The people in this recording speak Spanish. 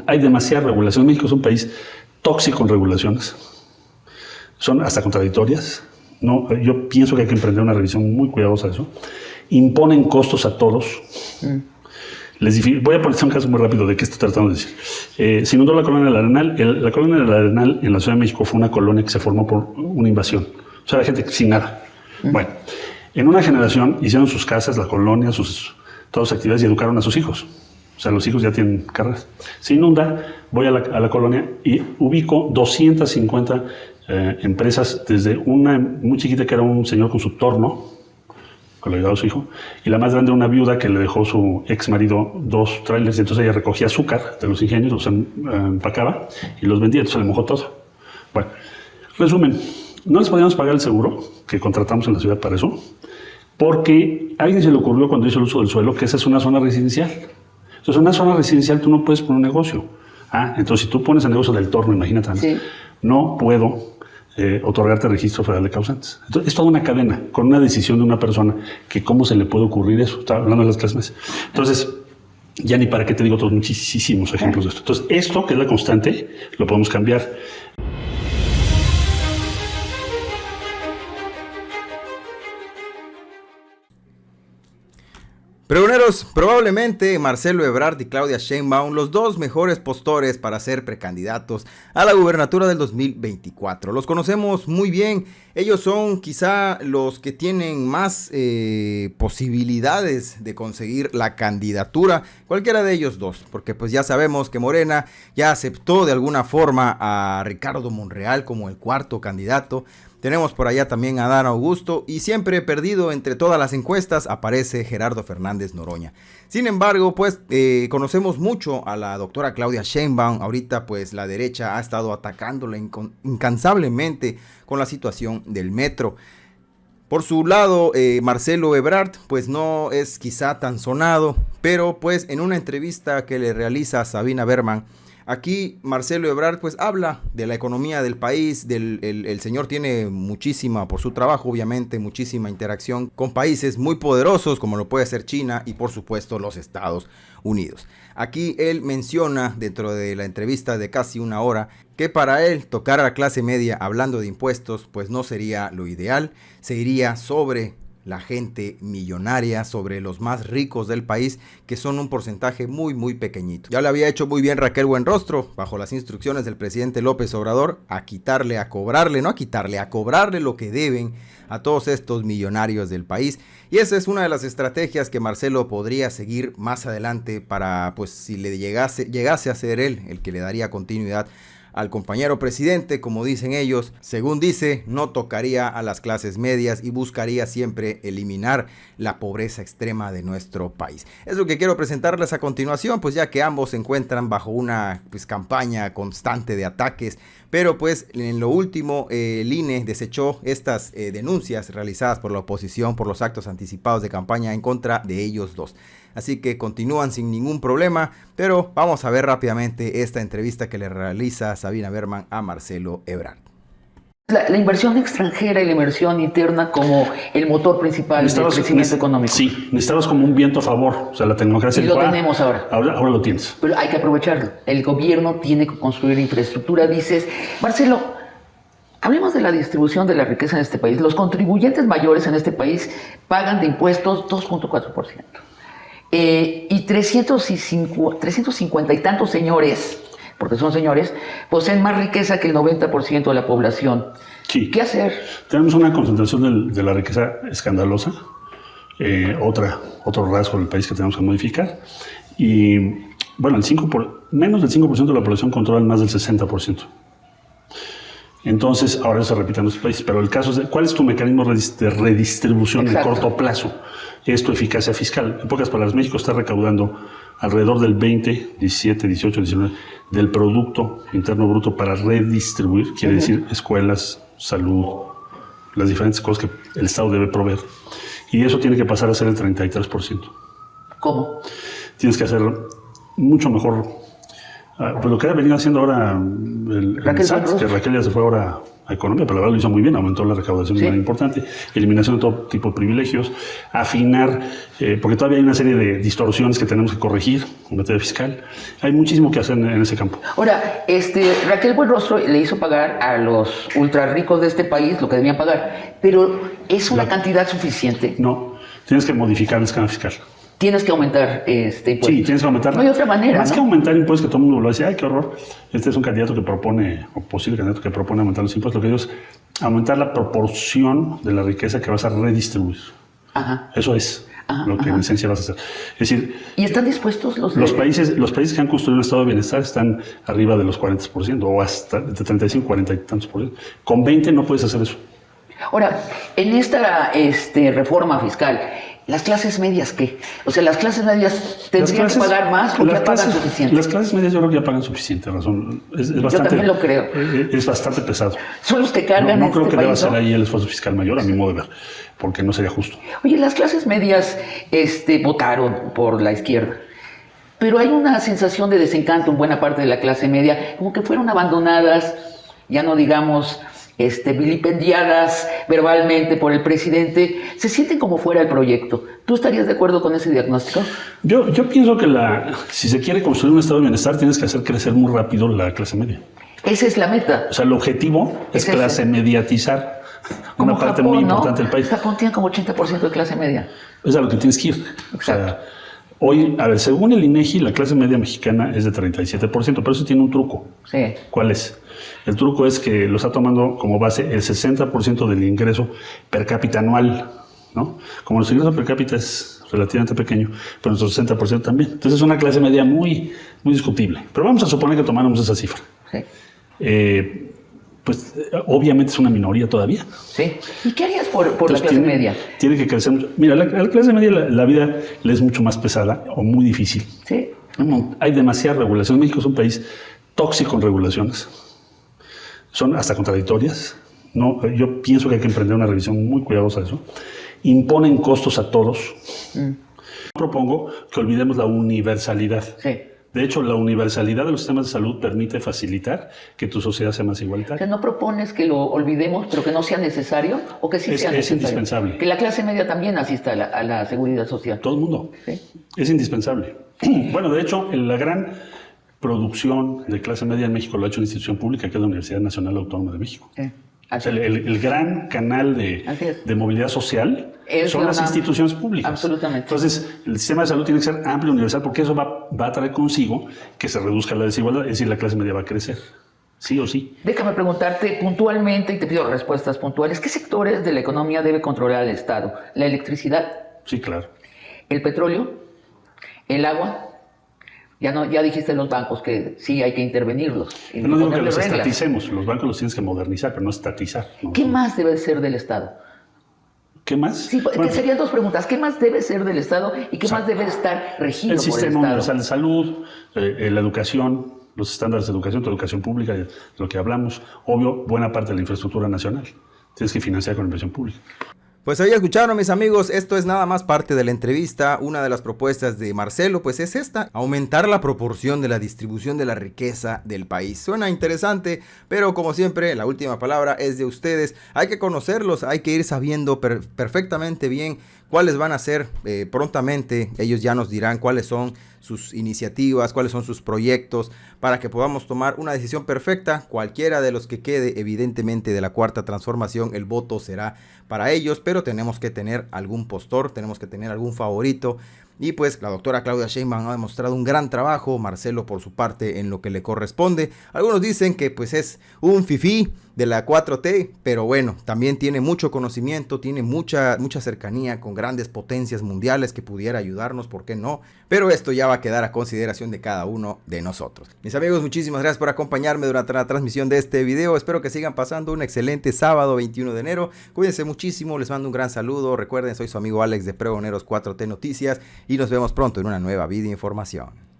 hay demasiada regulación. México es un país tóxico en regulaciones. Son hasta contradictorias. No, yo pienso que hay que emprender una revisión muy cuidadosa de eso. Imponen costos a todos. Voy a poner un caso muy rápido de qué estoy tratando de decir. Se inundó la colonia del Arenal. La colonia del Arenal en la Ciudad de México fue una colonia que se formó por una invasión. O sea, la gente sin nada. Bueno, en una generación hicieron sus casas, la colonia, todas sus actividades y educaron a sus hijos. O sea, los hijos ya tienen carreras. Se inunda, voy a la colonia y ubico 250 empresas, desde una muy chiquita que era un señor con su torno, que le ayudaba a su hijo, y la más grande una viuda que le dejó su ex marido 2 trailers, y entonces ella recogía azúcar de los ingenios, los empacaba y los vendía, entonces le mojó todo. Bueno, resumen, no les podíamos pagar el seguro que contratamos en la ciudad para eso, porque a alguien se le ocurrió cuando hizo el uso del suelo que esa es una zona residencial. Entonces, en una zona residencial tú no puedes poner un negocio. Entonces, si tú pones el negocio del torno, imagínate, sí, no puedo otorgarte registro federal de causantes. Entonces, es toda una cadena, con una decisión de una persona, que cómo se le puede ocurrir eso. Estaba hablando de las clases. Entonces, ya ni para qué te digo otros muchísimos ejemplos de esto. Entonces, esto, que es la constante, lo podemos cambiar. Pregoneros, probablemente Marcelo Ebrard y Claudia Sheinbaum, los dos mejores postores para ser precandidatos a la gubernatura del 2024. Los conocemos muy bien, ellos son quizá los que tienen más posibilidades de conseguir la candidatura, cualquiera de ellos dos, porque pues ya sabemos que Morena ya aceptó de alguna forma a Ricardo Monreal como el cuarto candidato. Tenemos por allá también a Adán Augusto y siempre perdido entre todas las encuestas aparece Gerardo Fernández Noroña. Sin embargo, pues conocemos mucho a la doctora Claudia Sheinbaum. Ahorita pues la derecha ha estado atacándola incansablemente con la situación del metro. Por su lado, Marcelo Ebrard pues no es quizá tan sonado, pero pues en una entrevista que le realiza Sabina Berman, aquí Marcelo Ebrard pues habla de la economía del país, el señor tiene muchísima, por su trabajo obviamente, muchísima interacción con países muy poderosos como lo puede ser China y por supuesto los Estados Unidos. Aquí él menciona dentro de la entrevista de casi una hora que para él tocar a la clase media hablando de impuestos pues no sería lo ideal, se iría sobre la gente millonaria, sobre los más ricos del país, que son un porcentaje muy muy pequeñito. Ya le había hecho muy bien Raquel Buenrostro, bajo las instrucciones del presidente López Obrador, a cobrarle lo que deben a todos estos millonarios del país. Y esa es una de las estrategias que Marcelo podría seguir más adelante para, pues si le llegase a ser él el que le daría continuidad al compañero presidente, como dicen ellos. Según dice, no tocaría a las clases medias y buscaría siempre eliminar la pobreza extrema de nuestro país. Es lo que quiero presentarles a continuación, pues ya que ambos se encuentran bajo una campaña constante de ataques, pero pues en lo último el INE desechó estas denuncias realizadas por la oposición por los actos anticipados de campaña en contra de ellos dos. Así que continúan sin ningún problema, pero vamos a ver rápidamente esta entrevista que le realiza Sabina Berman a Marcelo Ebrard. La inversión extranjera y la inversión interna como el motor principal del crecimiento económico. Sí, necesitamos como un viento a favor, o sea, la tecnocracia. Y lo tenemos ahora. Ahora lo tienes. Pero hay que aprovecharlo. El gobierno tiene que construir infraestructura. Dices, Marcelo, hablemos de la distribución de la riqueza en este país. Los contribuyentes mayores en este país pagan de impuestos 2.4%. Y 350 y tantos señores, porque son señores, poseen más riqueza que el 90% de la población. Sí. ¿Qué hacer? Tenemos una concentración de la riqueza escandalosa, otro rasgo del país que tenemos que modificar. Y bueno, menos del 5% de la población controla más del 60%. Entonces, ahora se repite en nuestro país. Pero el caso es, ¿cuál es tu mecanismo de redistribución en corto plazo? Es tu eficacia fiscal. En pocas palabras, México está recaudando alrededor del 20, 17, 18, 19 del Producto Interno Bruto para redistribuir, quiere decir escuelas, salud, las diferentes cosas que el Estado debe proveer. Y eso tiene que pasar a ser el 33%. ¿Cómo? Tienes que hacer mucho mejor. Pues lo que ha venido haciendo ahora el SAT, que Raquel ya se fue ahora a Economía, pero la verdad lo hizo muy bien, aumentó la recaudación de manera importante, eliminación de todo tipo de privilegios, afinar, porque todavía hay una serie de distorsiones que tenemos que corregir en materia fiscal. Hay muchísimo que hacer en ese campo. Ahora, Raquel Buenrostro le hizo pagar a los ultra ricos de este país lo que debían pagar, pero ¿es una cantidad suficiente? No, tienes que modificar el esquema fiscal. Tienes que aumentar impuestos. Sí, tienes que aumentar. No hay otra manera, Más ¿no? que aumentar impuestos, que todo el mundo lo dice, ay, qué horror. Este es un candidato que propone, o posible candidato que propone aumentar los impuestos. Lo que digo es aumentar la proporción de la riqueza que vas a redistribuir. Ajá. Eso es lo que en esencia vas a hacer. Es decir, ¿Y están dispuestos los países que han construido un estado de bienestar están arriba de los 40%, o hasta de 35, 40 y tantos por ciento. Con 20 no puedes hacer eso. Ahora, en esta reforma fiscal, ¿las clases medias qué? O sea, ¿las clases medias tendrían que pagar más o ya pagan suficiente? Las clases medias yo creo que ya pagan suficiente, razón. Es bastante, yo también lo creo. Es bastante pesado. Son los que cargan No creo que deba país, ser ¿no? ahí el esfuerzo fiscal mayor, a mi modo de ver, porque no sería justo. Oye, las clases medias votaron por la izquierda, pero hay una sensación de desencanto en buena parte de la clase media, como que fueron abandonadas, ya no digamos vilipendiadas verbalmente por el presidente, se sienten como fuera del proyecto. ¿Tú estarías de acuerdo con ese diagnóstico? Yo pienso que si se quiere construir un estado de bienestar, tienes que hacer crecer muy rápido la clase media. Esa es la meta. O sea, el objetivo es clase mediatizar una parte Japón, muy ¿no? importante del país. Japón tiene como 80% de clase media. Es a lo que tienes que ir. O sea, hoy, a ver, según el INEGI, la clase media mexicana es de 37%, pero eso tiene un truco. Sí. ¿Cuál es? El truco es que lo está tomando como base el 60% del ingreso per cápita anual, ¿no? Como nuestro ingreso per cápita es relativamente pequeño, pero nuestro 60% también. Entonces es una clase media muy, muy discutible. Pero vamos a suponer que tomáramos esa cifra. Sí. Pues obviamente es una minoría todavía. Sí. ¿Y qué harías por la clase tiene, media? Tiene que crecer mucho. Mira, la clase media, la vida le es mucho más pesada o muy difícil. Sí. Hay demasiada regulación. México es un país tóxico en regulaciones. Son hasta contradictorias. No, yo pienso que hay que emprender una revisión muy cuidadosa de eso. Imponen costos a todos. Propongo que olvidemos la universalidad. Sí. De hecho, la universalidad de los sistemas de salud permite facilitar que tu sociedad sea más igualitaria. ¿Que no propones que lo olvidemos, pero que no sea necesario? ¿O que sí sea necesario? Es indispensable. Que la clase media también asista a la seguridad social. Todo el mundo. Sí. Es indispensable. Bueno, de hecho, la gran producción de clase media en México lo ha hecho una institución pública, que es la Universidad Nacional Autónoma de México. Sí. O sea, el gran canal de movilidad social son las instituciones públicas. Absolutamente. Entonces, el sistema de salud tiene que ser amplio, universal, porque eso va a traer consigo que se reduzca la desigualdad, es decir, la clase media va a crecer. Sí o sí. Déjame preguntarte puntualmente, y te pido respuestas puntuales, ¿qué sectores de la economía debe controlar el Estado? ¿La electricidad? Sí, claro. ¿El petróleo? ¿El agua? Ya dijiste los bancos que sí hay que intervenirlos. Yo no digo que los estaticemos, los bancos los tienes que modernizar, pero no estatizar. ¿No? ¿Qué más debe ser del Estado? ¿Qué más? Sí, bueno, serían dos preguntas. ¿Qué más debe ser del Estado y qué más debe estar regido por el sistema Estado? universal de salud, la educación, los estándares de educación, tu educación pública, de lo que hablamos. Obvio, buena parte de la infraestructura nacional. Tienes que financiar con inversión pública. Pues ahí escucharon, mis amigos, esto es nada más parte de la entrevista. Una de las propuestas de Marcelo pues es esta: aumentar la proporción de la distribución de la riqueza del país. Suena interesante, pero como siempre la última palabra es de ustedes. Hay que conocerlos, hay que ir sabiendo perfectamente bien cuáles van a ser prontamente. Ellos ya nos dirán cuáles son sus iniciativas, cuáles son sus proyectos, para que podamos tomar una decisión perfecta. Cualquiera de los que quede, evidentemente, de la Cuarta Transformación, el voto será para ellos, pero tenemos que tener algún postor, tenemos que tener algún favorito. Y pues la doctora Claudia Sheinbaum ha demostrado un gran trabajo, Marcelo por su parte en lo que le corresponde. Algunos dicen que pues es un fifí de la 4T, pero bueno, también tiene mucho conocimiento, tiene mucha cercanía con grandes potencias mundiales que pudiera ayudarnos, ¿por qué no? Pero esto ya va a quedar a consideración de cada uno de nosotros. Mis amigos, muchísimas gracias por acompañarme durante la transmisión de este video. Espero que sigan pasando un excelente sábado 21 de enero. Cuídense muchísimo, les mando un gran saludo. Recuerden, soy su amigo Alex de Pregoneros 4T Noticias y nos vemos pronto en una nueva video información.